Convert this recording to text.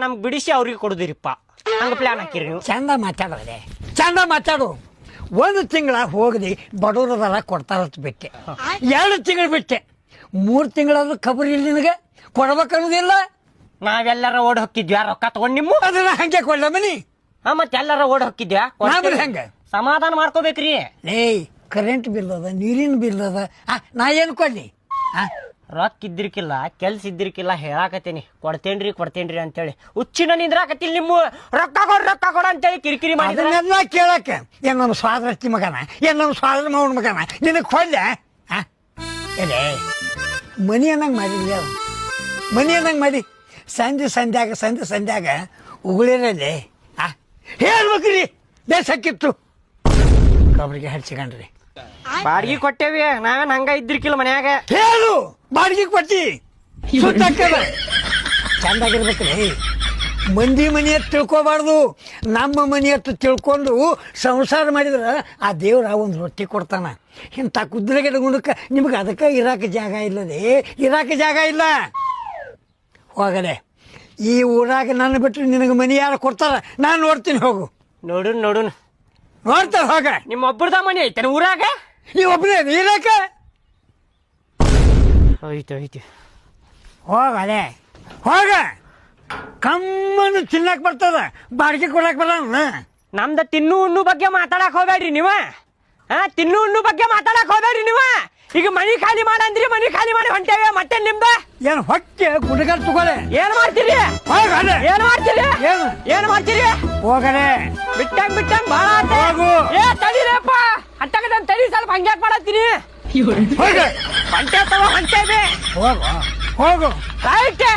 ನಮ್ಗೆ ಬಿಡಿಸಿ ಅವ್ರಿಗೆ ಕೊಡುದಿರಿಪ್ಪ. ಹಂಗ ಪ್ಲಾನ್ ಹಾಕಿರಿ ನೀವು. ಚಂದ ಮಾತಾಡೋದೆ, ಚಂದ ಮಾತಾಡು. 1 ತಿಂಗಳ ಹೋಗದಿ ಬಡವರದೆಲ್ಲ ಕೊಡ್ತಾರಂತ ಬಿಟ್ಟೆ, 2 ತಿಂಗಳು ಬಿಟ್ಟೆ, 3 ತಿಂಗಳಾದ್ರೂ ಖಬರ್ ಇಲ್ಲ ನಿನಗೆ, ಕೊಡ್ಬೇಕನ್ನೋದಿಲ್ಲ. ನಾವೆಲ್ಲರ ಓಡ್ ಹೊಕ್ಕಿದ್ವಿ, ರೊಕ್ಕ ತಗೊಂಡ್ ನಿಮ್ಮ ಅದನ್ನ ಹಂಗೆ ಕೊಡ್ಲ ಮನಿ. ಮತ್ತೆ ಎಲ್ಲರ ಓಡ್ ಹೊಕ್ಕಿದ್ಯಾ, ಹೆಂಗ ಸಮಾಧಾನ ಮಾಡ್ಕೋಬೇಕ್ರಿ. ಏಯ್ ಕರೆಂಟ್ ಬಿಲ್ ಅದ, ನೀರಿನ ಬಿಲ್ ಅದ, ನಾ ಏನು ಕೊಡ್ಲಿ? ರೊಕ್ಕ ಇದ್ದಿರ್ಕಿಲ್ಲ, ಕೆಲ್ಸ ಇದ್ದಿರ್ಕಿಲ್ಲ, ಹೇಳಾಕತ್ತೀನಿ ಕೊಡ್ತೇನ್ರಿ ಅಂತೇಳಿ ಹುಚ್ಚಿನ ನಿಂದ್ರಾಕತ್ತಿಲ್. ನಿಮ್ಮ ರೊಕ್ಕ ಕೊಡ ಅಂತೇಳಿ ಕಿರಿಕಿರಿ ಮಾಡಿದ್ರೆಲ್ಲ ಕೇಳಕ್ಕೆ ಏನ್ ನಮ್ಮ ಸ್ವಾದ್ರಸ್ತಿ ಮಗನ, ಏನ್ ನಮ್ಮ ಸ್ವಾದ್ರ ಮೌನ ಮಗನ, ನಿನಗೆ ಕೊಡ್ಲೆ? ಎಲೆ ಮನಿ ಅನ್ನಂಗೆ ಮಾಡಿದ್ವಿ, ಅದು ಮನಿ ಅನ್ನಂಗೆ ಮಾಡಿ ಸಂಧ್ಯಾಗ ಉಗುಳಿರಲ್ಲೇ ಹೇಳ್ಬೇಕ್ರಿ. ದೇಶಕ್ಕಿತ್ತು ಕಬ್ರಿಗೆ ಹಚ್ಚಿಕೊಂಡ್ರಿ. ಬಾಡಿಗೆ ಕೊಟ್ಟೇವಿ, ನಾವೇನ್ ಹಂಗ ಇದ್ದಿರ್ಕಿಲ್ಲ ಮನ್ಯಾಗ. ಹೇಳು ಬಾಡಿಗೆ ಕೊಟ್ಟಿ ಸುತ್ತಾಕದ ಚಂದಾಗಿರ್ಬೇಕ್ರಿ. ಮಂದಿ ಮನಿ ಹತ್ತು ತಿಳ್ಕೊಬಾರ್ದು, ನಮ್ಮ ಮನಿ ಹತ್ತು ತಿಳ್ಕೊಂಡು ಸಂಸಾರ ಮಾಡಿದ್ರೆ ಆ ದೇವ್ರ ಒಂದು ರೊಟ್ಟಿ ಕೊಡ್ತಾನ. ಇಂಥ ಕುದುರೆಗೆ ಗುಣಕ್ಕೆ ನಿಮ್ಗೆ ಅದಕ್ಕೆ ಇರಾಕ ಜಾಗ ಇಲ್ಲದೆ, ಇರಾಕ ಜಾಗ ಇಲ್ಲ. ಹೋಗಲೆ ಈ ಊರಾಗ ನನ್ನ ಬಿಟ್ಟರೆ ನಿನಗೆ ಮನಿ ಯಾರು ಕೊಡ್ತಾರ? ನಾನು ನೋಡ್ತೀನಿ, ಹೋಗು. ನೋಡುನ್ ನೋಡ್ತಾರ, ಹೋಗ. ನಿಮ್ಮ ಒಬ್ಬರದ ಮನಿ ಐತೇನೆ ಊರಾಗ? ನೀವು ಒಬ್ಬನೇ ಇರಾಕ? ಐತಿ ಹೋಗಲೆ, ಹೋಗ. ಕಮ್ಮನ್ನು ತಿನ್ನಕ್ ಬರ್ತದ, ಬಾಡಿಗೆ ಕೊಡಕ್ ಬರಲ್ಲ. ನಮ್ದ ತಿನ್ನು ಉಣ್ಣು ಬಗ್ಗೆ ಮಾತಾಡಕ್ ಹೋಗ್ಬೇಡ್ರಿ ನೀವ. ತಿನ್ನು ಉಣ್ಣು ಬಗ್ಗೆ ಮಾತಾಡಕ್ ಹೋಗ್ಬೇಡ್ರಿ ನೀವ. ಈಗ ಮನಿ ಖಾಲಿ ಮಾಡಂದ್ರಿ, ಮನಿ ಖಾಲಿ ಮಾಡಿ ಹೊಂಟೇವೆ. ಮತ್ತೆ ನಿಮ್ದ ಏನ್ ಹೊಟ್ಟೆ ಗುಡ್ಗಾರ್ ತಗೊಳೆ? ಏನ್ ಮಾಡ್ತೀರಿ? ಏನ್ ಮಾಡ್ತೀರಿ? ಹೋಗಲೆ ಬಿಟ್ಟಂಗ್ ಬಾಳ ಹೋಗು. ತಡೀರಪ್ಪ, ಹತ್ತಕದ ತಡಿ, ಸ್ವಲ್ಪ ಹಂಗ್ಯಾಕ್ ಮಾಡತ್ತೀನಿ. ಹೊಂಟೇವೆ ಹೋಗು. ರೈಟ್.